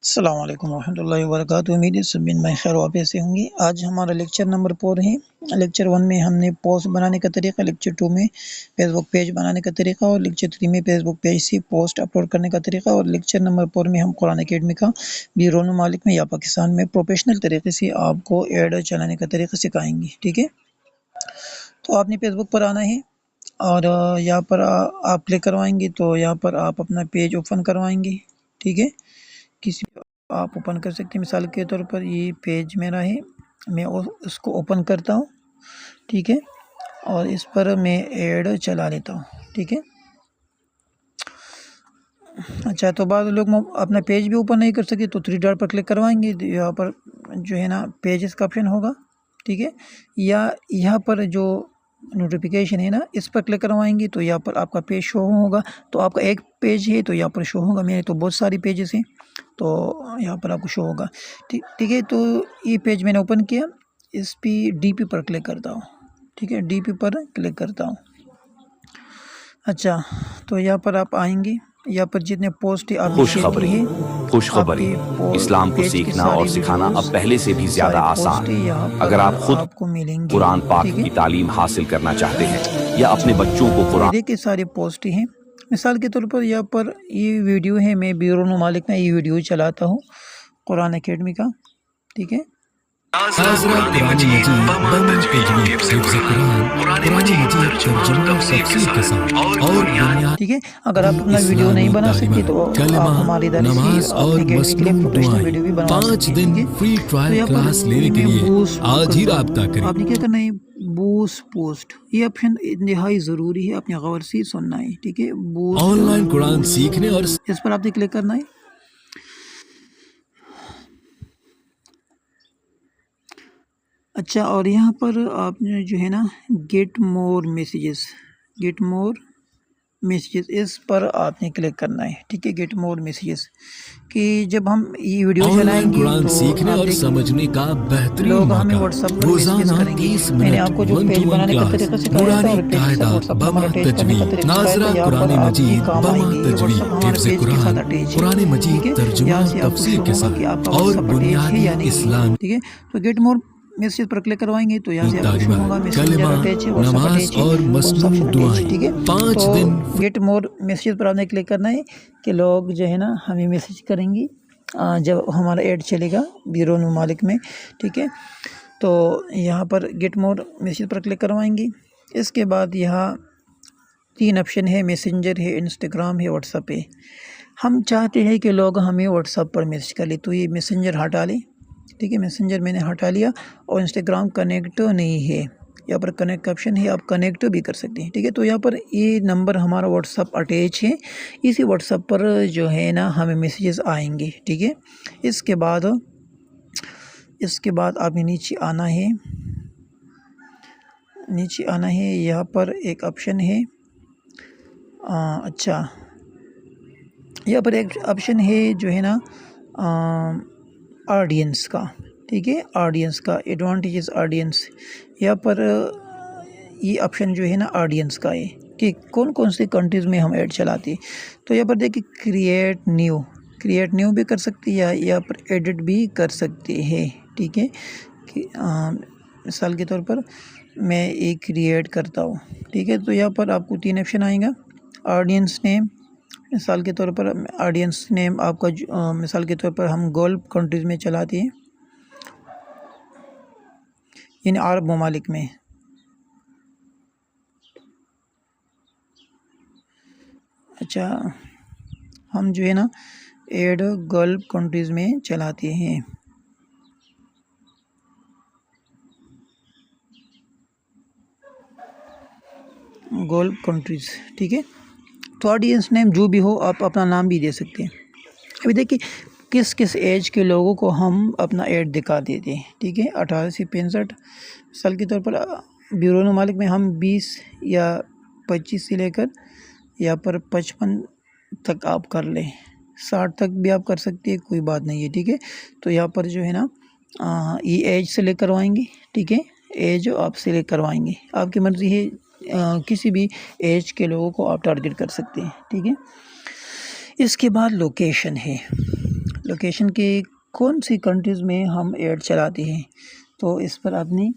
अस्सलाम वालेकुम रहमतुल्लाहि व बरकातुहू। उम्मीद है सब दिन में खैर वापस से होंगे। आज हमारा लेक्चर नंबर 4 है। लेक्चर 1 में हमने पोस्ट बनाने का तरीका, लेक्चर 2 में फेसबुक पेज बनाने का तरीका और लेक्चर 3 में फेसबुक पेज से पोस्ट अपलोड करने का तरीका और लेक्चर नंबर 4 में हम कुरान अकेडमी का बैरून मुमालिक में या पाकिस्तान में प्रोफेशनल तरीके से आपको ऐड चलाने का तरीका सिखाएंगे। ठीक है, तो आपने फेसबुक पर आना है और यहाँ पर आप क्लिक करवाएंगे तो यहाँ पर आप अपना पेज ओपन करवाएंगे। ठीक है, किसी आप ओपन कर सकते हैं। मिसाल के तौर पर ये पेज मेरा है, मैं उसको ओपन करता हूँ। ठीक है, और इस पर मैं ऐड चला लेता हूँ। ठीक है, अच्छा, तो बाद लोग अपना पेज भी ओपन नहीं कर सके तो 3 डॉट पर क्लिक करवाएंगे, यहाँ पर जो है ना पेजेस का ऑप्शन होगा। ठीक है, या यहाँ पर जो नोटिफिकेशन है ना, इस पर क्लिक करवाएंगे तो यहाँ पर आपका पेज शो होगा। तो आपका एक पेज है तो यहाँ पर शो होगा, मेरे तो बहुत सारी पेजेस हैं तो यहाँ पर आपको शो होगा। ठीक है, तो ये पेज मैंने ओपन किया, इस पर डीपी पर क्लिक करता हूँ। ठीक है, डीपी पर क्लिक करता हूँ। अच्छा, तो यहाँ पर आप आएंगे, यहाँ पर जितने पोस्ट है आपने शेयर की है, खुशखबरी इस्लाम को सीखना और सिखाना अब पहले से भी ज्यादा आसान है। अगर आप खुद आपको मिलेंगे कुरान पाक की तालीम हासिल करना चाहते हैं या अपने बच्चों को कुरान के सारे पोस्ट हैं। मिसाल के तौर पर यहाँ पर ये वीडियो है, मैं बैरून मुमालिक में ये वीडियो चलाता हूँ कुरान अकेडमी का। ठीक है, ठीक है, अगर आप अपना वीडियो नहीं बना सकते तो आप हमारी इधर से अकेडमी के लिए प्रोफेशनल वीडियो भी बना सकते हैं। 5 दिन फ्री ट्रायल क्लास लेने के लिए आज ही राब्ता करें। आपने क्या करना है, बूस्ट पोस्ट, ये ऑप्शन इंतहाई ज़रूरी है, अपने गौर से सुनना है। ठीक है, बूस्ट ऑनलाइन कुरान सीखने और इस पर आपने क्लिक करना है। अच्छा, और यहाँ पर आपने जो है ना गेट मोर मैसेजेस इस पर आपने क्लिक करना है। ठीक है, गेट मोर मैसेजेस कि जब हम ये वीडियो चलाएंगे तो सीखने और समझने का बेहतरीन लोग हमें व्हाट्सएप पर मैसेज करेंगे। मैंने आपको जो पेज बनाने का तरीका सिखाया था और पेज से व्हाट्सएप पर हमारा अटैच करने का तरीका सिखाया था, यहाँ पर आपकी काम आएगी व्हाट्सएप हमारे पेज के साथ अटैच है। ठीक है, यहाँ से आपको शो होगा कि आपका व्हाट्सएप अटैच है या नहीं। ठीक है, तो गेट मोर मैसेज पर क्लिक करवाएंगे तो यहाँ से आपको शो होगा मैसेंजर अटैच है, व्हाट्सएप अटैच है, व्हाट्सएप अटैच। ठीक है, तो गेट मोर मैसेज पर आपने क्लिक करना है कि लोग जो है ना हमें मैसेज करेंगे जब हमारा ऐड चलेगा बैरून मुमालिक में। ठीक है, तो यहाँ पर गेट मोर मैसेज पर क्लिक करवाएंगे। इसके बाद यहाँ 3 ऑप्शन है, मैसेंजर है, इंस्टाग्राम है, व्हाट्सएप है। हम चाहते हैं कि लोग हमें व्हाट्सएप पर मैसेज कर ले तो ये मैसेंजर हटा लें। ठीक है, मैसेंजर मैंने हटा लिया और इंस्टाग्राम कनेक्ट नहीं है, यहाँ पर कनेक्ट का ऑप्शन है, आप कनेक्ट भी कर सकते हैं। ठीक है, तो यहाँ पर ये नंबर हमारा व्हाट्सअप अटैच है, इसी व्हाट्सअप पर जो है ना हमें मैसेजेस आएंगे। ठीक है, इसके बाद आपने नीचे आना है, यहाँ पर एक ऑप्शन है। अच्छा, यहाँ पर एक ऑप्शन है जो है ना ऑडियंस का। ठीक है, ऑडियंस का एडवांटेजेस ऑडियंस, यहाँ पर ये ऑप्शन जो है ना ऑडियंस का है कि कौन कौन से कंट्रीज़ में हम ऐड चलाते हैं। तो यहाँ पर देखिए क्रिएट न्यू भी कर सकते हैं या यहाँ पर एडिट भी कर सकते हैं। ठीक है, कि मिसाल के तौर पर मैं एक क्रिएट करता हूँ। ठीक है, तो यहाँ पर आपको 3 ऑप्शन आएगा। ऑडियंस नेम, मिसाल के तौर पर ऑडियंस नेम आपका मिसाल के तौर पर हम गल्फ कंट्रीज़ में चलाते हैं, इन अरब ममालिक में। अच्छा, हम जो है ना ऐड गल्फ कंट्रीज़ में चलाते हैं। Gulf countries. ठीक है, तो ऑडियंस नेम जो भी हो आप अपना नाम भी दे सकते हैं। अभी देखिए किस किस एज के लोगों को हम अपना ऐड दिखा देते हैं। ठीक है, 18 से 65 साल के तौर पर बैरून मुमालिक में हम 20 या 25 से लेकर यहाँ पर 55 तक आप कर लें, 60 तक भी आप कर सकते हैं, कोई बात नहीं है। ठीक है, तो यहाँ पर जो है ना ये एज से लेकर करवाएंगे। ठीक है, एज आप सिलेक्ट करवाएंगे, आपकी मर्ज़ी है, किसी भी एज के लोगों को आप टारगेट कर सकते हैं। ठीक है, इसके बाद लोकेशन है। लोकेशन के कौन सी कंट्रीज़ में हम ऐड चलाते हैं, तो इस पर आपने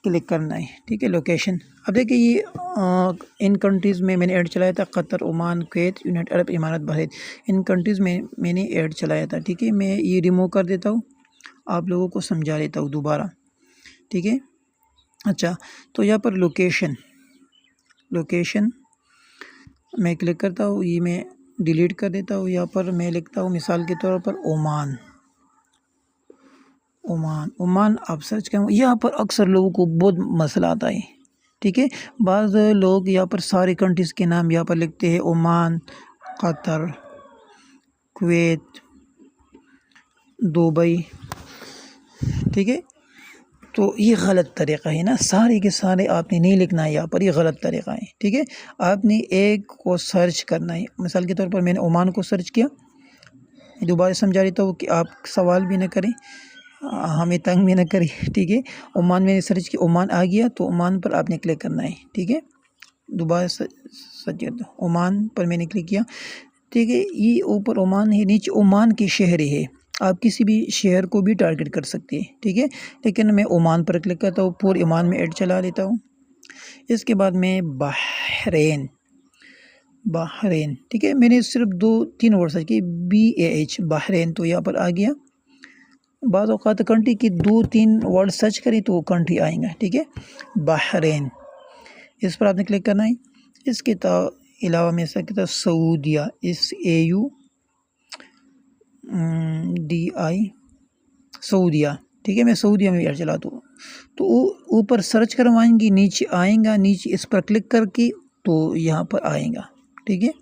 क्लिक करना है। ठीक है, लोकेशन। अब देखिए ये इन कंट्रीज़ में मैंने ऐड चलाया था, Qatar, Oman, Kuwait, United Arab Emirates, Bahrain. इन कंट्रीज़ में मैंने ऐड चलाया था। ठीक है, मैं ये रिमूव कर देता हूँ, आप लोगों को समझा देता हूँ दोबारा। ठीक है, अच्छा, तो यहाँ पर लोकेशन मैं क्लिक करता हूँ, ये मैं डिलीट कर देता हूँ। यहाँ पर मैं लिखता हूँ मिसाल के तौर पर ओमान आप सर्च करें, यहाँ पर अक्सर लोगों को बहुत मसला आता है। ठीक है, बाज़ लोग यहाँ पर सारी कंट्रीज़ के नाम यहाँ पर लिखते हैं, ओमान, कतर, कुवैत, दुबई। ठीक है, तो ये गलत तरीक़ा है ना, सारे के सारे आपने नहीं लिखना है यहाँ पर, ये गलत तरीक़ा है। ठीक है, आपने एक को सर्च करना है। मिसाल के तौर पर मैंने ओमान को सर्च किया, दोबारा समझा देता हूँ कि आप सवाल भी न करें, हमें तंग भी न करें। ठीक है, ओमान मैंने सर्च किया, ओमान आ गया, तो ओमान पर आपने क्लिक करना है। ठीक है, दोबारा सर्च ओमान पर मैंने क्लिक किया। ठीक है, ये ऊपर ओमान है, नीचे ओमान के शहर है, आप किसी भी शहर को भी टारगेट कर सकते हैं। ठीक है, लेकिन मैं ओमान पर क्लिक करता हूँ, पूरे ओमान में ऐड चला लेता हूँ। इसके बाद मैं बहरीन। ठीक है, मैंने सिर्फ 2-3 वर्ड सर्च किए, BAH, बहरीन, तो यहाँ पर आ गया। बाद औक़ात कंट्री की 2-3 वर्ड सर्च करें तो कंट्री आएगा। ठीक है, बहरीन, इस पर आपने क्लिक करना है। इसके अलावा मैं सकता सऊदिया, SAUDI, सऊदिया। ठीक है, मैं सऊदिया में भी चलाता हूँ, तो ऊपर सर्च करवाएंगे, नीचे आएगा, नीचे इस पर क्लिक करके तो यहाँ पर आएगा। ठीक है,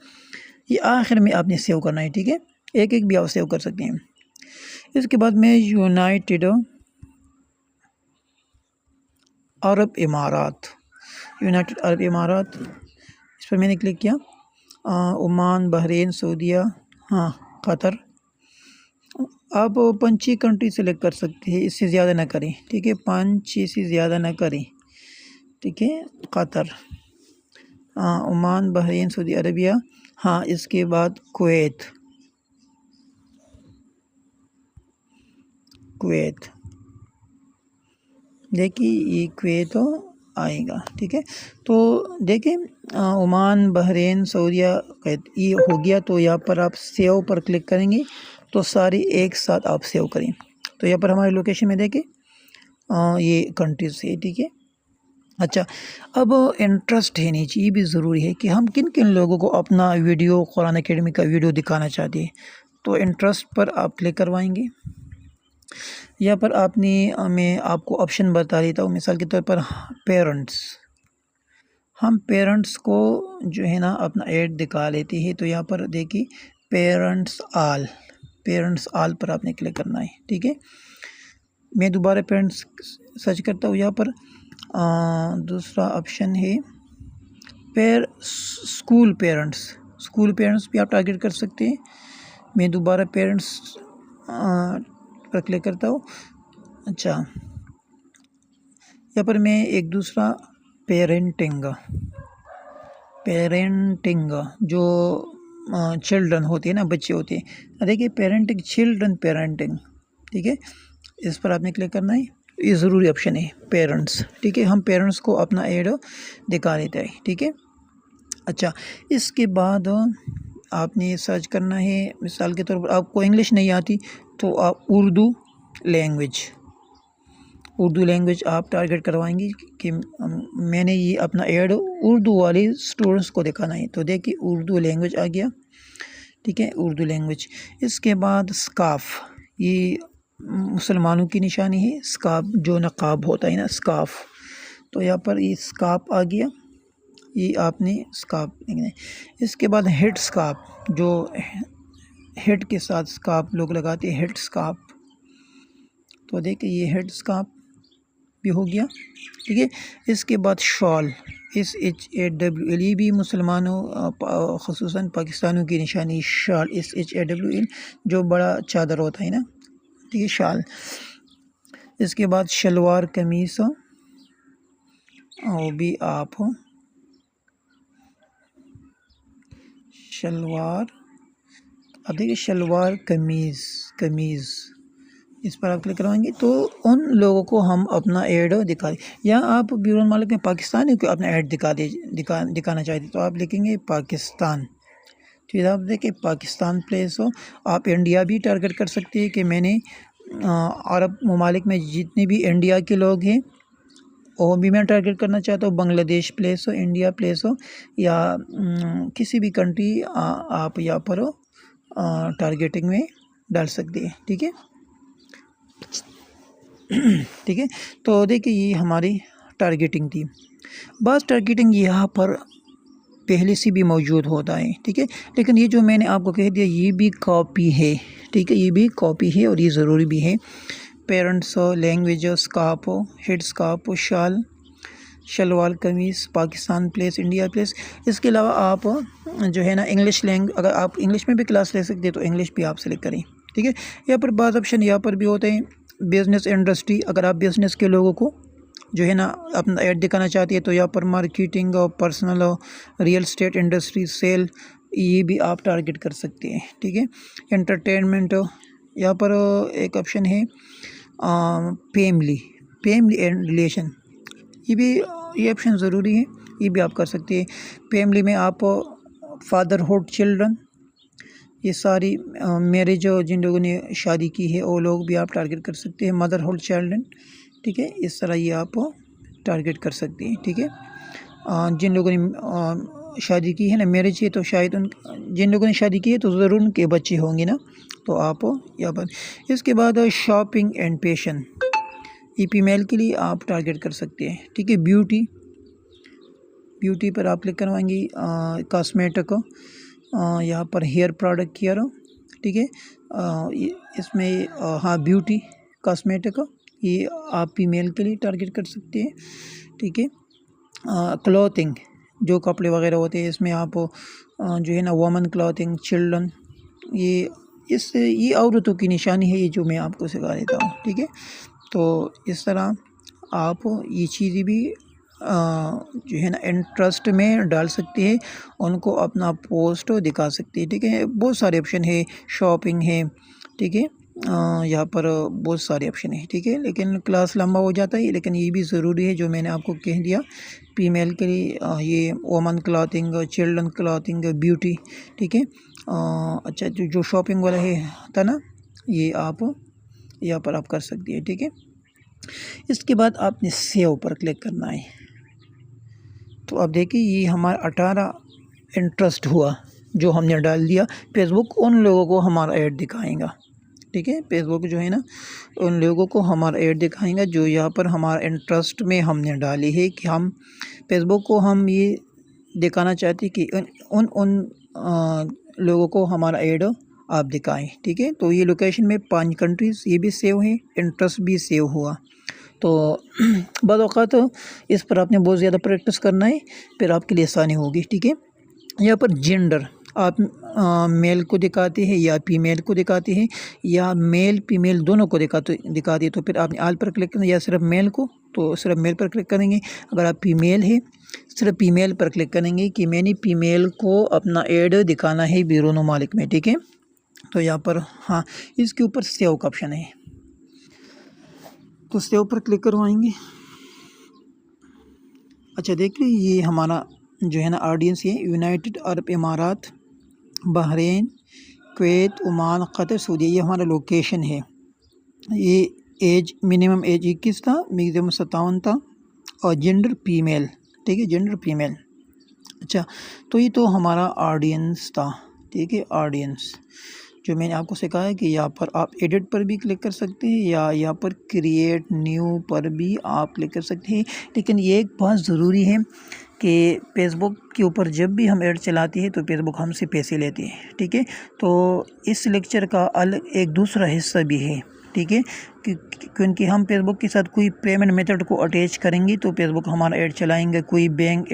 ये आखिर में आपने सेव करना है। ठीक है, एक एक भी आप सेव कर सकते हैं। इसके बाद मैं यूनाइटेड अरब इमारात, इस पर मैंने क्लिक किया। ओमान, बहरीन, सऊदिया, हाँ, कतर। आप 5 कंट्री सेलेक्ट कर सकते हैं, इससे ज़्यादा ना करें। ठीक है, 5 से ज़्यादा ना करें। ठीक है, Qatar, Oman, Bahrain, Saudi Arabia, हाँ, इसके बाद कुवैत। देखिए ये कुवैत आएगा। ठीक है, तो देखिए ओमान, बहरीन, सऊदिया, ये हो गया। तो यहाँ पर आप सेव पर क्लिक करेंगे तो सारी एक साथ आप सेव करें। तो यहाँ पर हमारी लोकेशन में देखिए ये कंट्रीज है। ठीक है, अच्छा, अब इंटरेस्ट है नीचे, ये भी ज़रूरी है कि हम किन किन लोगों को अपना वीडियो, कुरान अकेडमी का वीडियो दिखाना चाहते हैं। तो इंटरेस्ट पर आप क्लिक करवाएंगे। यहाँ पर आपने मैं आपको ऑप्शन बता देता हूँ, मिसाल के तौर पर पेरेंट्स, हम पेरेंट्स को जो है ना अपना ऐड दिखा लेते हैं। तो यहाँ पर देखिए पेरेंट्स आल पर आपने क्लिक करना है। ठीक है, मैं दोबारा पेरेंट्स सर्च करता हूँ। यहाँ पर दूसरा ऑप्शन है स्कूल पेरेंट्स भी आप टारगेट कर सकते हैं। मैं दोबारा पेरेंट्स पर क्लिक करता हूँ। अच्छा, यहाँ पर मैं एक दूसरा पेरेंटिंग जो चिल्ड्रन होते हैं ना, बच्चे होते हैं, देखिए पेरेंटिंग। ठीक है, इस पर आपने क्लिक करना है, ये ज़रूरी ऑप्शन है पेरेंट्स। ठीक है, हम पेरेंट्स को अपना ऐड दिखा देते हैं। ठीक है, अच्छा, इसके बाद आपने सर्च करना है, मिसाल के तौर पर आपको इंग्लिश नहीं आती तो आप उर्दू लैंग्वेज आप टारगेट करवाएंगे कि मैंने ये अपना ऐड उर्दू वाले स्टूडेंट्स को दिखाना है। तो देखिए उर्दू लैंग्वेज आ गया। ठीक है, उर्दू लैंग्वेज। इसके बाद स्काफ, ये मुसलमानों की निशानी है, स्काफ जो नकाब होता है ना, स्काफ। तो यहाँ पर ये स्काफ आ गया, ये आपने स्काफ लिखना है। इसके बाद हेड स्काफ, जो हेड के साथ स्काफ लोग लगाते हैं, हेड स्काफ। तो देखिए ये हेड स्काफ भी हो गया। ठीक है, इसके बाद शॉल, SHAWL, ये भी मुसलमानों ख़ुसूसन पाकिस्तानियों की निशानी, शाल, SHAWL, जो बड़ा चादर होता है ना। ठीक है, शाल। इसके बाद शलवार कमीज़, वो भी आप शलवार अब देखिए शलवार कमीज़ इस पर आप क्लिक करवाएंगे तो उन लोगों को हम अपना ऐड दिखा दें। या आप ब्यूरोन मालिक में पाकिस्तानी को अपना ऐड दिखाना चाहते तो आप लिखेंगे पाकिस्तान। फिर आप देखिए पाकिस्तान प्लेस हो। आप इंडिया भी टारगेट कर सकते हैं कि मैंने अरब ममालिक में जितने भी इंडिया के लोग हैं वो भी मैं टारगेट करना चाहता हूँ। बांग्लादेश प्लेस हो, इंडिया प्लेस हो या किसी भी कंट्री आप यहाँ पर हो टारगेटिंग में डाल सकते हैं। ठीक है ठीक है। तो देखिए ये हमारी टारगेटिंग थी। बस टारगेटिंग यहाँ पर पहले से भी मौजूद होता है। ठीक है, लेकिन ये जो मैंने आपको कह दिया ये भी कॉपी है। ठीक है, ये भी कॉपी है और ये ज़रूरी भी है। पेरेंट्स हो, लैंग्वेज हो, स्कार्फ हो, हेड स्कार्फ हो, शाल, शलवार कमीज़, पाकिस्तान प्लेस, इंडिया प्लेस। इसके अलावा आप जो है ना इंग्लिश अगर आप इंग्लिश में भी क्लास ले सकते हैं तो इंग्लिश भी आप सेलेक्ट करें। ठीक है, यहाँ पर बाज़ ऑप्शन यहाँ पर भी होते हैं। बिज़नेस इंडस्ट्री, अगर आप बिज़नेस के लोगों को जो है ना अपना ऐड दिखाना चाहती है तो यहाँ पर मार्केटिंग और पर्सनल और रियल एस्टेट इंडस्ट्री, सेल, ये भी आप टारगेट कर सकते हैं। ठीक है, एंटरटेनमेंट, यहाँ पर एक ऑप्शन है फैमिली एंड रिलेशन, ये ऑप्शन ज़रूरी है, ये भी आप कर सकते हैं। फैमिली में आप फादरहुड, चिल्ड्रन, ये सारी मैरिज जिन लोगों ने शादी की है वो लोग भी आप टारगेट कर सकते हैं। मदरहुड, चिल्ड्रन, ठीक है, इस तरह ये आप टारगेट कर सकते हैं। ठीक है, जिन लोगों ने शादी की है ना, मैरिज है, तो शायद जिन लोगों ने शादी की है तो ज़रूर उनके बच्चे होंगे ना, तो आप यहाँ पर। इसके बाद शॉपिंग एंड फैशन, ये फीमेल के लिए आप टारगेट कर सकते हैं। ठीक है, ब्यूटी पर आप क्लिक करवाएंगे। कॉस्मेटिक, यहाँ पर हेयर प्रोडक्ट केयर हो। ठीक है, इसमें हाँ ब्यूटी कॉस्मेटिक, ये आप फीमेल के लिए टारगेट कर सकते हैं। ठीक है, क्लॉथिंग, जो कपड़े वगैरह होते हैं इसमें आप जो है ना वुमेन क्लॉथिंग, चिल्ड्रन, ये औरतों की निशानी है, ये जो मैं आपको सिखा देता हूँ। ठीक है, तो इस तरह आप ये चीज़ें भी जो है ना इंटरेस्ट में डाल सकते हैं, उनको अपना पोस्ट दिखा सकते हैं। ठीक है, बहुत सारे ऑप्शन है, शॉपिंग है। ठीक है, यहाँ पर बहुत सारे ऑप्शन है। ठीक है, लेकिन क्लास लंबा हो जाता है, लेकिन ये भी ज़रूरी है जो मैंने आपको कह दिया। फीमेल के लिए ये women clothing, children clothing, beauty. ठीक है, अच्छा जो शॉपिंग वाला है था ना, ये आप यहाँ पर आप कर सकती है। ठीक है, इसके बाद आपने सेव पर क्लिक करना है। तो अब देखिए ये हमारा 18 इंटरेस्ट हुआ जो हमने डाल दिया। फेसबुक उन लोगों को हमारा ऐड दिखाएगा। ठीक है, फेसबुक जो है ना उन लोगों को हमारा ऐड दिखाएगा जो यहाँ पर हमारा इंटरेस्ट में हमने डाली है कि हम फेसबुक को हम ये दिखाना चाहते कि उन लोगों को हमारा ऐड आप दिखाएं। ठीक है, तो ये लोकेशन में 5 कंट्रीज़ ये भी सेव है, इंटरेस्ट भी सेव हुआ। तो बाद औक़ात इस पर आपने बहुत ज़्यादा प्रैक्टिस करना है, फिर आपके लिए आसानी होगी। ठीक है, यहाँ पर जेंडर आप मेल को दिखाते हैं या फीमेल को दिखाते हैं या मेल फीमेल दोनों को दिखाते हैं, तो फिर आपने आल पर क्लिक करना, या सिर्फ मेल को तो सिर्फ मेल पर क्लिक करेंगे। अगर आप फीमेल है सिर्फ फीमेल पर क्लिक करेंगे कि मैंने फीमेल को अपना ऐड दिखाना है बैरून मुमालिक में। ठीक है, तो यहाँ पर हाँ इसके ऊपर सेव का ऑप्शन है, तो सेव पर क्लिक करवाएंगे। अच्छा देखिए ये हमारा जो है ना ऑडियंस है United Arab Emirates, Bahrain, Kuwait, Oman, Qatar, Saudi, ये हमारा लोकेशन है। ये एज मिनिमम एज 21 था, मैक्सिमम 57 था और जेंडर फीमेल। ठीक है, जेंडर फीमेल। अच्छा तो ये तो हमारा ऑडियंस था। ठीक है, ऑडियंस जो मैंने आपको सिखाया कि यहाँ पर आप एडिट पर भी क्लिक कर सकते हैं या यहाँ पर क्रिएट न्यू पर भी आप क्लिक कर सकते हैं। लेकिन ये एक बात ज़रूरी है कि फेसबुक के ऊपर जब भी हम ऐड चलाते हैं तो फेसबुक हमसे पैसे लेते हैं। ठीक है, तो इस लेक्चर का अलग एक दूसरा हिस्सा भी है। ठीक है, क्योंकि हम फेसबुक के साथ कोई पेमेंट मेथड को अटैच करेंगे तो फेसबुक हमारा ऐड चलाएंगे। कोई बैंक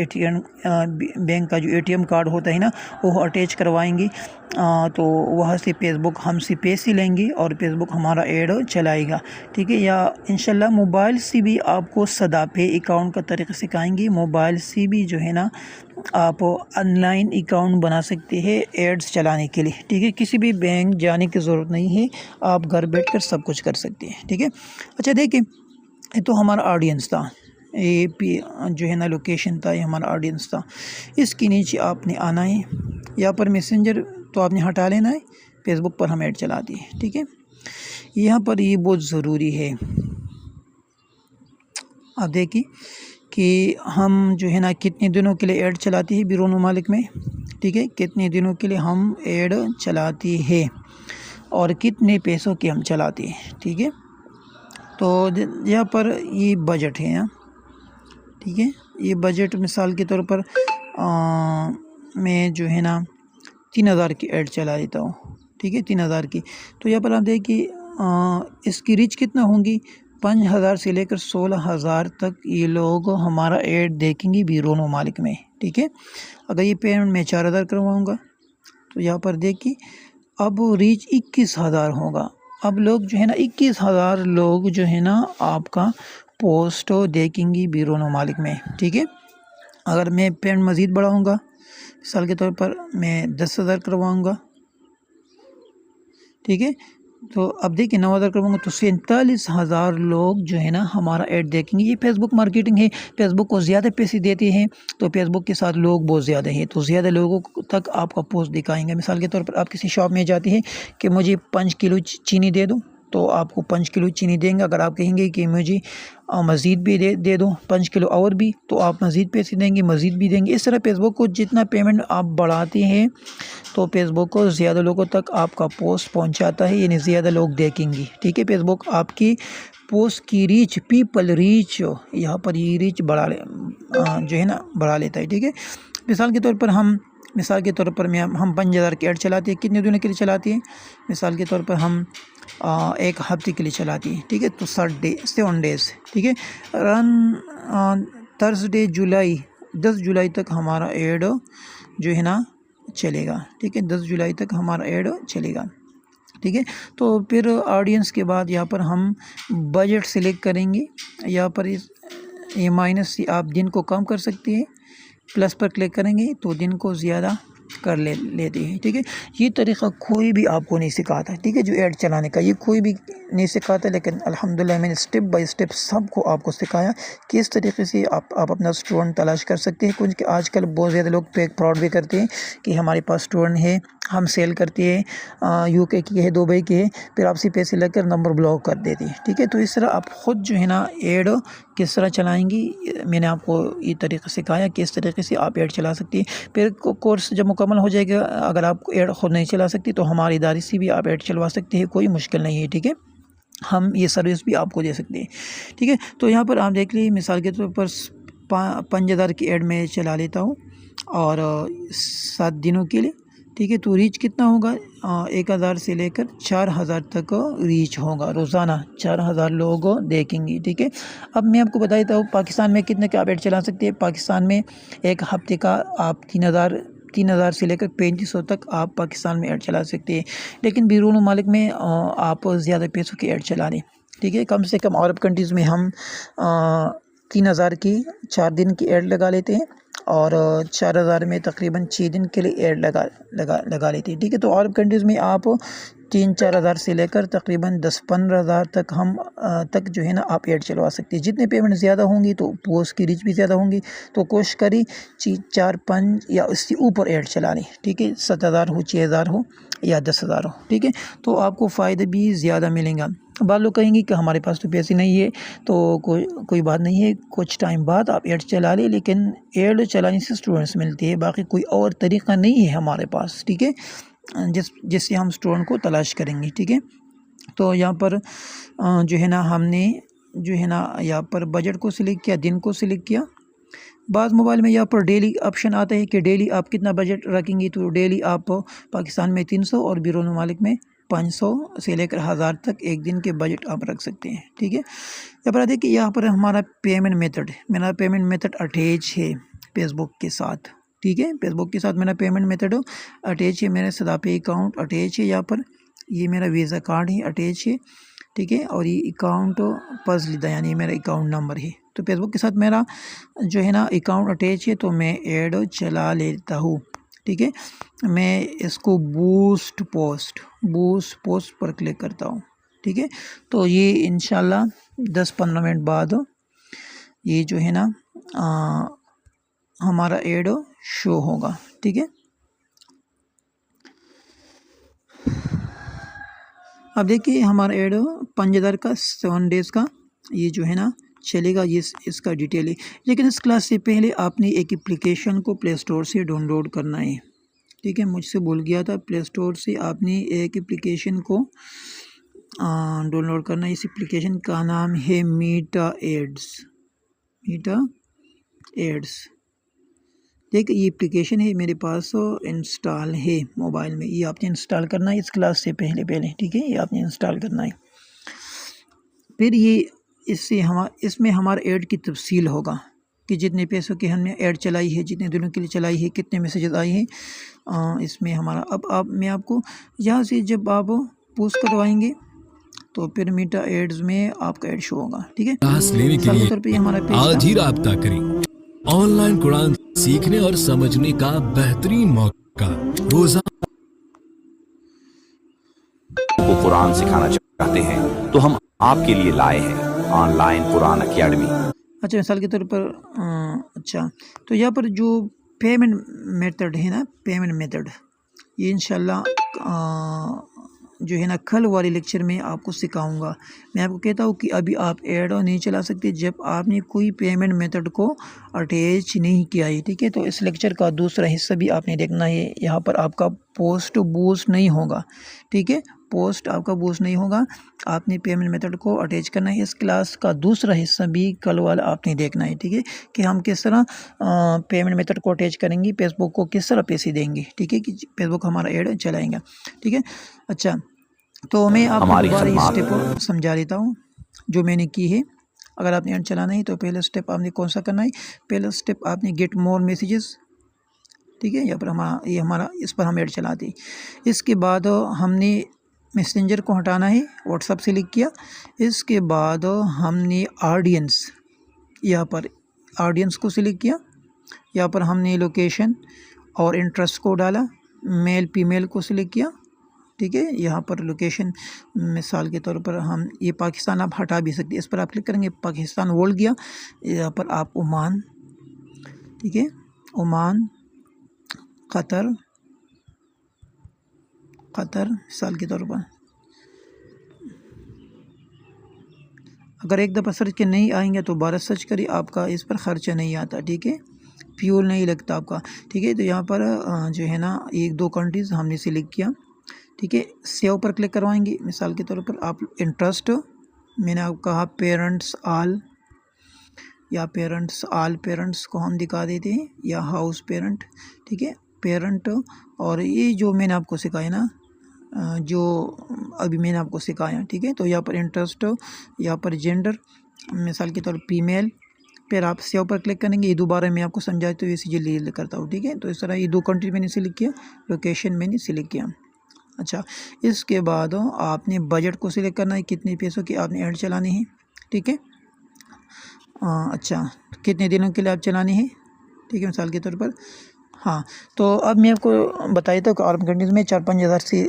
का जो एटीएम कार्ड होता है ना वो अटैच करवाएंगे, तो वहाँ से फेसबुक हमसे पैसे लेंगे और फेसबुक हमारा ऐड चलाएगा। ठीक है, या इंशाल्लाह मोबाइल से भी आपको सदापे अकाउंट का तरीका सिखाएंगे। मोबाइल से भी जो है ना आप ऑनलाइन अकाउंट बना सकते हैं एड्स चलाने के लिए, ठीक है। किसी भी बैंक जाने की ज़रूरत नहीं है, आप घर बैठकर सब कुछ कर सकते हैं, ठीक है। अच्छा देखिए, ये तो हमारा ऑडियंस था, ये जो है ना लोकेशन था, ये हमारा ऑडियंस था। इसके नीचे आपने आना है, यहाँ पर मैसेंजर तो आपने हटा लेना है, फेसबुक पर हम ऐड चला दिए, ठीक है। यहाँ पर ये बहुत ज़रूरी है, आप देखिए कि हम जो है ना कितने दिनों के लिए ऐड चलाती है बैरून मुमालिक में, ठीक है। कितने दिनों के लिए हम ऐड चलाती है और कितने पैसों की हम चलाते हैं, ठीक है। तो यहाँ पर ये बजट है यहाँ, ठीक है। ये बजट मिसाल के तौर पर मैं जो है ना 3000 की ऐड चला देता हूँ, ठीक है, 3000 की। तो यहाँ पर आप देखिए इसकी रीच कितना होंगी, 5000 से लेकर 16000 तक ये लोग हमारा ऐड देखेंगे बैरून मुमालिक में, ठीक है। अगर ये पेमेंट मैं 4000 करवाऊँगा तो यहाँ पर देखिए अब रीच 21000 होगा। अब लोग जो है ना 21000 लोग जो है ना आपका पोस्ट देखेंगे बैरून मुमालिक में, ठीक है। अगर मैं पेमेंट मज़ीद बढ़ाऊँगा, मिसाल के तौर पर मैं 10,000 करवाऊँगा, ठीक है। तो अब देखिए 9,000 करवाऊँगा तो 47,000 लोग जो है ना हमारा ऐड देखेंगे। ये फेसबुक मार्केटिंग है, फेसबुक को ज़्यादा पैसे देते हैं तो फेसबुक के साथ लोग बहुत ज़्यादा हैं, तो ज़्यादा लोगों तक आपका पोस्ट दिखाएंगे। मिसाल के तौर पर आप किसी शॉप में जाती है कि मुझे 5 किलो चीनी दे दो, तो आपको 5 किलो चीनी देंगे। अगर आप कहेंगे कि मुझे मज़ीद भी दे दो 5 किलो और भी, तो आप मज़ीद पैसे देंगे, मज़ीद भी देंगे। इस तरह फेसबुक को जितना पेमेंट आप बढ़ाते हैं तो फेसबुक को ज़्यादा लोगों तक आपका पोस्ट पहुंचाता है, यानी ज़्यादा लोग देखेंगे, ठीक है। फेसबुक आपकी पोस्ट की रीच, पीपल रीच, यहाँ पर ये रीच जो है ना बढ़ा लेता है, ठीक है। मिसाल के तौर पर हम 5000 की ऐड चलाते हैं, कितने दिनों के लिए चलाते हैं, मिसाल के तौर पर हम 1 हफ्ते के लिए चलाती है, ठीक है। तो 7 डेज़, ठीक है। रन थर्सडे 10 जुलाई तक हमारा ऐड जो है ना चलेगा, ठीक है। 10 जुलाई तक हमारा ऐड चलेगा, ठीक है। तो फिर ऑडियंस के बाद यहाँ पर हम बजट सिलेक्ट करेंगे। यहाँ पर ये माइनस आप दिन को कम कर सकते हैं, प्लस पर क्लिक करेंगे तो दिन को ज़्यादा कर लेते हैं, ठीक है। ये तरीक़ा कोई भी आपको नहीं सिखाता, ठीक है। जो ऐड चलाने का ये कोई भी नहीं सिखाता, लेकिन अल्हम्दुलिल्लाह मैंने स्टेप बाय स्टेप सबको आपको सिखाया कि इस तरीके से आप अपना स्टूडेंट तलाश कर सकते हैं। क्योंकि आजकल बहुत ज़्यादा लोग फेक फ्रॉड भी करते हैं कि हमारे पास स्टूडेंट है, हम सेल करते हैं, यूके की है, दुबई की है, फिर आपसे पैसे लेकर नंबर ब्लॉक कर देते हैं, ठीक है। तो इस तरह आप ख़ुद जो है ना ऐड किस तरह चलाएंगी, मैंने आपको ये तरीक़ा सिखाया कि इस तरीके से आप ऐड चला सकती है। फिर कोर्स जब मुकम्मल हो जाएगा, अगर आप ऐड ख़ुद नहीं चला सकती तो हमारी इदारे से भी आप ऐड चलवा सकते हैं, कोई मुश्किल नहीं है, ठीक है। हम ये सर्विस भी आपको दे सकते हैं, ठीक है। तो यहाँ पर आप देख लीजिए, मिसाल के तौर पर 5000 की ऐड में चला लेता हूँ और 7 दिनों के लिए, ठीक है। तो रीच कितना होगा, 1000 से लेकर 4000 तक रीच होगा, रोज़ाना 4000 लोग देखेंगे, ठीक है। अब मैं आपको बता देता हूँ पाकिस्तान में कितने का आप ऐड चला सकते हैं। पाकिस्तान में एक हफ्ते का आप 3000 से लेकर 3500 तक आप पाकिस्तान में ऐड चला सकते हैं। लेकिन बैरून मुमालिक में आप ज़्यादा पैसों की ऐड चला लें, ठीक है। कम से कम अरब कंट्रीज़ में हम 3000 की 4 दिन की ऐड लगा लेते हैं और 4000 में तकरीबन 6 दिन के लिए ऐड लगा लेते हैं, ठीक है। तो अरब कंट्रीज़ में आप 3-4 हज़ार से लेकर तकरीबन 10-15 हज़ार तक हम तक जो है ना आप ऐड चलवा सकते हैं। जितने पेमेंट ज़्यादा होंगी तो पोस्ट की रीच भी ज़्यादा होंगी, तो कोशिश करें 4-5 या इससे ऊपर ऐड चला लें, ठीक है। 7,000 हो, 6,000 हो या 10,000 हो, ठीक है। तो आपको फ़ायदे भी ज़्यादा मिलेंगे। बाद लोग कहेंगे कि हमारे पास तो पैसे नहीं है, तो कोई बात नहीं है, कुछ टाइम बाद आप ऐड चला लें, लेकिन ऐड चलाने से स्टूडेंट्स मिलते हैं, बाकी कोई और तरीक़ा नहीं है हमारे पास, ठीक है, जिससे हम स्टूडेंट को तलाश करेंगे, ठीक है। तो यहाँ पर जो है ना हमने जो है ना यहाँ पर बजट को सिलेक्ट किया, दिन को सिलेक्ट किया। बाद मोबाइल में यहाँ पर डेली ऑप्शन आता है कि डेली आप कितना बजट रखेंगे, तो डेली आप पाकिस्तान में 300 और बैरून मुमालिक में 500 से लेकर 1000 तक एक दिन के बजट आप रख सकते हैं, ठीक है। यहाँ पर देखिए, यहाँ पर हमारा पेमेंट मेथड, मेरा पेमेंट मेथड अटैच है फेसबुक के साथ, ठीक है। फेसबुक के साथ मेरा पेमेंट मेथड अटैच है, मेरे सदापे अकाउंट अटैच है, यहाँ पर ये मेरा वीज़ा कार्ड है अटैच है, ठीक है। और ये अकाउंट पसलिदा यानी मेरा अकाउंट नंबर है, तो फेसबुक के साथ मेरा जो है ना अकाउंट अटैच है, तो मैं ऐड चला लेता हूँ। ठीक है, मैं इसको बूस्ट पोस्ट पर क्लिक करता हूँ। ठीक है, तो ये इंशाल्लाह 10-15 मिनट बाद ये जो है ना हमारा ऐड शो होगा। ठीक है, अब देखिए हमारा ऐड 5000 का 7 डेज़ का ये जो है ना चलेगा, ये इसका डिटेल है। लेकिन इस क्लास से पहले आपने एक एप्लीकेशन को प्ले स्टोर से डाउनलोड करना है। ठीक है, मुझसे भूल गया था, प्ले स्टोर से आपने एक एप्लीकेशन को डाउनलोड करना है। इस एप्लीकेशन का नाम है मीटा एड्स। देखिए ये एप्लीकेशन है मेरे पास इंस्टॉल है मोबाइल में, ये आपने इंस्टॉल करना है इस क्लास से पहले। ठीक है, ये आपने इंस्टॉल करना है। फिर ये इसमें हमारा ऐड की तफसील होगा कि जितने पैसों की हमने ऐड चलाई है, जितने दिनों के लिए चलाई है, कितने मैसेजेस आए हैं इसमें हमारा। अब मैं आपको यहाँ से जब आप पोस्ट करवाएंगे तो फिर मीटा एड्स में आपका ऐड शो होगा। ठीक है, लेने के लिए हमारा आज ही राब्ता करें। ऑनलाइन कुरान सीखने और समझने का बेहतरीन मौका। रोजाना को कुरान सिखाना चाहते हैं तो हम आपके लिए लाए हैं ऑनलाइन कुरान अकेडमी। अच्छा, मिसाल के तौर पर अच्छा, तो यहाँ पर जो पेमेंट मेथड है ना, पेमेंट मेथड ये इंशाल्लाह जो है ना कल वाले लेक्चर में आपको सिखाऊंगा। मैं आपको कहता हूँ कि अभी आप ऐड नहीं चला सकते जब आपने कोई पेमेंट मेथड को अटैच नहीं किया है। ठीक है, तो इस लेक्चर का दूसरा हिस्सा भी आपने देखना है। यहाँ पर आपका पोस्ट बूस्ट नहीं होगा। ठीक है, पोस्ट आपका बूस्ट नहीं होगा, आपने पेमेंट मेथड को अटैच करना है। इस क्लास का दूसरा हिस्सा भी कल वाला आपने देखना है। ठीक है, कि हम किस तरह पेमेंट मेथड को अटैच करेंगे, फेसबुक को किस तरह पैसे देंगे। ठीक है, कि फेसबुक हमारा ऐड चलाएंगा। ठीक है, अच्छा, तो मैं आपको दोबारा स्टेप समझा देता हूँ जो मैंने की है। अगर आपने ऐड चलाना है तो पहला स्टेप आपने कौन सा करना है, पहला स्टेप आपने गेट मोर मैसेजेस। ठीक है, यहाँ पर हमारा इस पर हम ऐड चलाते हैं। इसके बाद हमने मैसेंजर को हटाना है, व्हाट्सएप से लिख किया। इसके बाद हमने ऑडियंस, यहाँ पर ऑडियंस को सिलेक्ट किया। यहाँ पर हमने लोकेशन और इंटरेस्ट को डाला, मेल फीमेल को सिलेक्ट किया। ठीक है, यहाँ पर लोकेशन मिसाल के तौर पर हम ये पाकिस्तान आप हटा भी सकते हैं, इस पर आप क्लिक करेंगे, पाकिस्तान बोल गया। यहाँ पर आप ओमान, ठीक है, ओमान, कतर मिसाल के तौर पर अगर एक दफ़ा सर्च के नहीं आएंगे तो 12 सर्च करिए, आपका इस पर ख़र्चा नहीं आता। ठीक है, फ्यूल नहीं लगता आपका। ठीक है, तो यहाँ पर जो है ना 1-2 कंट्रीज़ हमने सिलेक्ट किया। ठीक है, सेव पर क्लिक करवाएंगे। मिसाल के तौर पर आप इंटरेस्ट, मैंने आपको कहा पेरेंट्स ऑल, या पेरेंट्स को हम दिखा देते हैं, या हाउस पेरेंट। ठीक है, पेरेंट, और ये जो मैंने आपको सिखाया ना, जो अभी मैंने आपको सिखाया। ठीक है, तो यहाँ पर इंटरेस्ट, यहाँ पर जेंडर, मिसाल के तौर पर फीमेल। फिर आप सेव पर क्लिक करेंगे। ये दोबारा मैं आपको समझाया तो इसी जल्दी करता हूँ। ठीक है, तो इस तरह ये 2 कंट्री मैंने सिलेक्ट किया, लोकेशन मैंने सिलेक्ट किया। अच्छा, इसके बाद आपने बजट को सिलेक्ट करना है, कितने पैसों की आपने ऐड चलानी है। ठीक है, अच्छा, कितने दिनों के लिए आप चलानी है। ठीक है, मिसाल के तौर पर हाँ, तो अब मैं आपको बताया था कि अरब कंट्रीज़ में 4-5 हज़ार से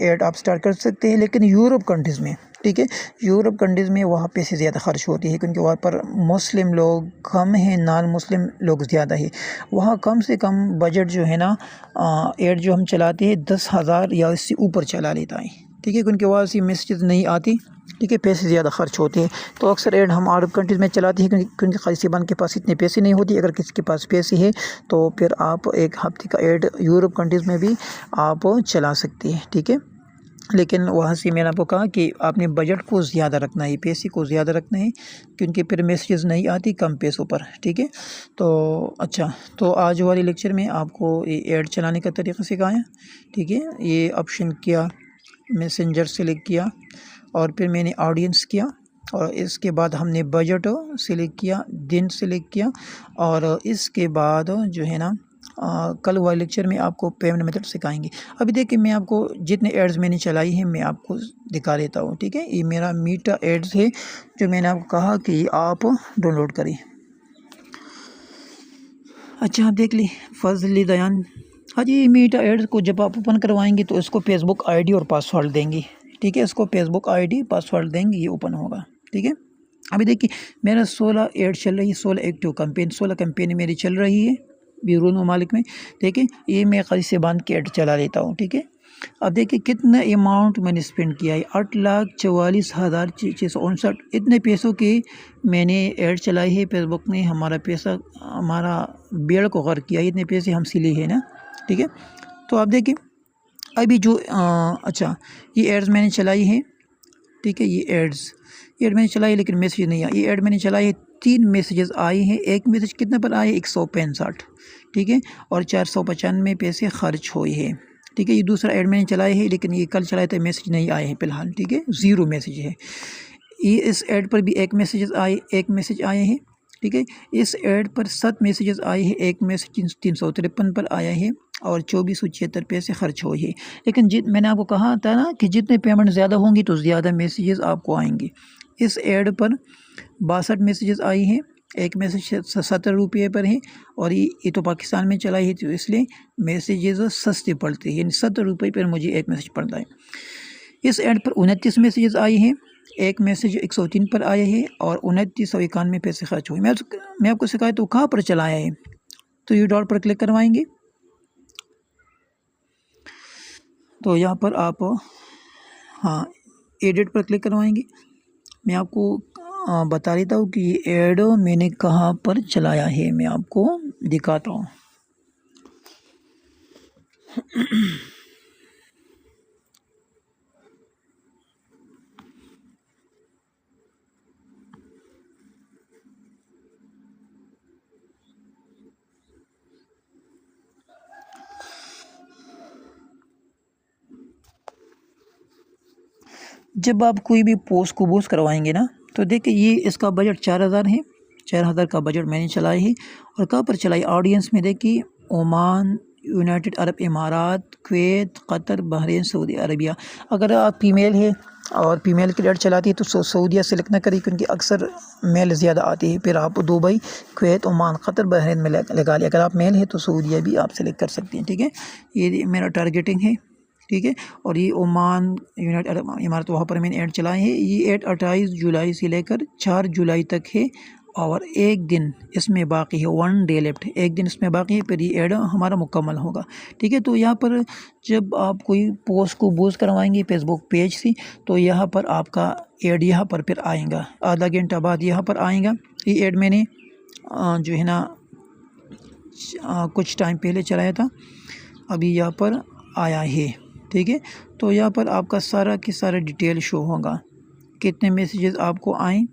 ऐड आप स्टार्ट कर सकते हैं। लेकिन यूरोप कंट्रीज़ में, ठीक है, यूरोप कंट्रीज़ में वहाँ पैसे ज़्यादा खर्च होती है, क्योंकि वहाँ पर मुस्लिम लोग कम हैं, नॉन मुस्लिम लोग ज़्यादा है। वहाँ कम से कम बजट जो है ना ऐड जो हम चलाते हैं 10,000 या इससे ऊपर चला लेता है। ठीक है, क्योंकि वहाँ से मैसेज नहीं आती। ठीक है, पैसे ज़्यादा खर्च होते हैं, तो अक्सर ऐड हम अरब कंट्रीज़ में चलाते हैं, क्योंकि ख़ासिबान के पास इतने पैसे नहीं होती। अगर किसी के पास पैसे है तो फिर आप एक हफ्ते का ऐड यूरोप कंट्रीज़ में भी आप चला सकते हैं। ठीक है, लेकिन वहाँ से मैंने आपको कहा कि आपने बजट को ज़्यादा रखना है, पैसे को ज़्यादा रखना है, क्योंकि फिर मैसेज नहीं आती कम पैसों पर। ठीक है, तो अच्छा, तो आज वाले लेक्चर में आपको ये ऐड चलाने का तरीक़ा सिखाया। ठीक है, ये ऑप्शन किया, मैसेंजर सेलेक्ट किया, और फिर मैंने ऑडियंस किया, और इसके बाद हमने बजट सिलेक्ट किया, दिन सिलेक्ट किया, और इसके बाद जो है ना कल वाले लेक्चर में आपको पेमेंट मेथड सिखाएंगे। अभी देखिए मैं आपको जितने एड्स मैंने चलाई हैं मैं आपको दिखा देता हूँ, ठीक है। ये मेरा मीटा एड्स है जो मैंने आपको कहा कि आप डाउनलोड करें। अच्छा, आप देख ली फजली दयान। हाँ जी, मीटा एड्स को जब आप ओपन करवाएंगे तो इसको फेसबुक आईडी और पासवर्ड देंगे, ठीक है। इसको फेसबुक आईडी पासवर्ड देंगे, ये ओपन होगा, ठीक है। अभी देखिए मेरा 16 एड चल रही है, 16 एक्टिव कैंपेन, 16 कैंपेन मेरी चल रही है बैरून ममालिक में। देखिए ये मैं करीब से बांध के एड चला लेता हूँ, ठीक है। अब देखिए कितना अमाउंट मैंने स्पेंड किया है, 8,44,659। इतने पैसों की मैंने ऐड चलाई है फेसबुक में। हमारा पैसा, हमारा बेड़ को गर्क किया है, इतने पैसे हमसे लिए हैं ना, ठीक है। तो आप देखिए अभी जो अच्छा ये एड्स मैंने चलाई है, ठीक है। ये एड मैंने चलाई लेकिन मैसेज नहीं आया। ये एड मैंने चलाई है, 3 मैसेजेस आए हैं। एक मैसेज कितने पर आए, 165, ठीक है, और 495 पैसे खर्च हुए हैं, ठीक है। ये दूसरा ऐड मैंने चलाया है लेकिन ये कल चलाया था, मैसेज नहीं आए हैं फ़िलहाल, ठीक है, 0 मैसेज है। ये इस ऐड पर भी एक मैसेज आए हैं, ठीक है। इस ऐड पर 7 मैसेजेस आए हैं, एक मैसेज 353 पर आया है और 2476 पैसे खर्च हुए हैं। लेकिन मैंने आपको कहा था ना कि जितने पेमेंट ज़्यादा होंगी तो ज़्यादा मैसेजेस आपको आएंगे। इस ऐड पर 62 मैसेजेस आई हैं, एक मैसेज 70 रुपये पर है और ये तो पाकिस्तान में चलाई है तो इसलिए मैसेजेस सस्ते पड़ते हैं, यानी 70 रुपये पर मुझे एक मैसेज पड़ता है। इस ऐड पर 29 मैसेजेस आए हैं, एक मैसेज 103 पर आया है और 2991 पैसे खर्च हुए। मैं आपको सिखाया तो कहाँ पर चलाया है, तो ये डॉट पर क्लिक करवाएंगे तो यहाँ पर आप हाँ एडिट पर क्लिक करवाएंगे। मैं आपको बता देता हूँ कि ये ऐड मैंने कहाँ पर चलाया है, मैं आपको दिखाता हूँ। जब आप कोई भी पोस्ट को बूस्ट करवाएंगे ना तो देखिए ये इसका बजट 4000 है, 4000 का बजट मैंने चलाई है। और कहाँ पर चलाई, ऑडियंस में देखिए Oman, United Arab Emirates, Kuwait, Qatar, Bahrain, Saudi Arabia. अगर आप फीमेल है और फीमेल की ऐड चलाती है तो सऊदीया सेलेक्ट ना करिए क्योंकि अक्सर मेल ज़्यादा आती है। फिर आप Dubai, Kuwait, Oman, Qatar, Bahrain में लगा लिया। अगर आप मेल है तो सऊदीया भी आप सेलेक्ट कर सकते हैं, ठीक है। ये मेरा टारगेटिंग है, ठीक है। और ये ओमान, यूनाइटेड अरब इमारत, वहाँ पर मैंने ऐड चलाए हैं। ये ऐड 28 जुलाई से लेकर 4 जुलाई तक है और एक दिन इसमें बाकी है, 1 डे लेफ्ट है, एक दिन इसमें बाकी है, फिर ये ऐड हमारा मुकम्मल होगा, ठीक है। तो यहाँ पर जब आप कोई पोस्ट को बूस्ट करवाएंगे फेसबुक पेज से तो यहाँ पर आपका ऐड यहाँ पर फिर आएगा, आधा घंटा बाद यहाँ पर आएगा। ये ऐड मैंने जो है ना कुछ टाइम पहले चलाया था, अभी यहाँ पर आया है, ठीक है। तो यहाँ पर आपका सारा की सारा डिटेल शो होगा, कितने मैसेजेस आपको आए,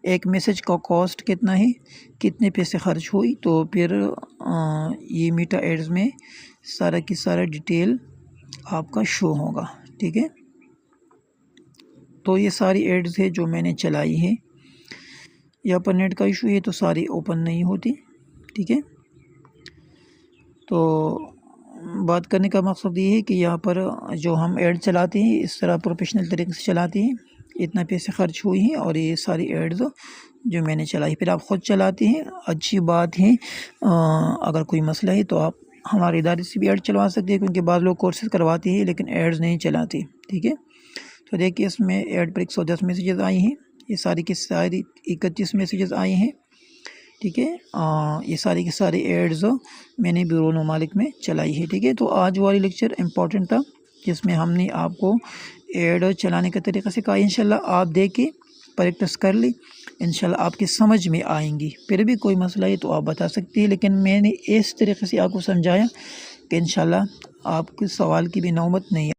एक मैसेज का कॉस्ट कितना है, कितने पैसे खर्च हुई। तो फिर ये मीटा एड्स में सारा की सारा डिटेल आपका शो होगा, ठीक है। तो ये सारी एड्स है जो मैंने चलाई है। यहाँ पर नेट का इशू है तो सारी ओपन नहीं होती, ठीक है। तो बात करने का मकसद ये है कि यहाँ पर जो हम ऐड चलाते हैं इस तरह प्रोफेशनल तरीके से चलाते हैं, इतना पैसे खर्च हुए हैं और ये सारी एड्स जो मैंने चलाई फिर आप ख़ुद चलाते हैं, अच्छी बात है। अगर कोई मसला है तो आप हमारे इदारे से भी ऐड चलवा सकते हैं क्योंकि बाद लोग कोर्सेज करवाते हैं लेकिन एड्स नहीं चलाते, ठीक है। तो देखिए इसमें ऐड पर 110 मैसेजेस आए हैं, ये सारी की सारी 31 मैसेजेस आए हैं, ठीक है। ये सारी के सारे एड्स मैंने बैरून ममालिक में चलाई है, ठीक है। तो आज वाली लेक्चर इम्पोर्टेंट था जिसमें हमने आपको ऐड चलाने का तरीका सिखाया। इंशाल्लाह आप देख के प्रैक्टिस कर ली, इंशाल्लाह आपकी समझ में आएंगी। फिर भी कोई मसला है तो आप बता सकते हैं, लेकिन मैंने इस तरीके से आपको समझाया कि इंशाल्लाह आपके सवाल की भी नौबत नहीं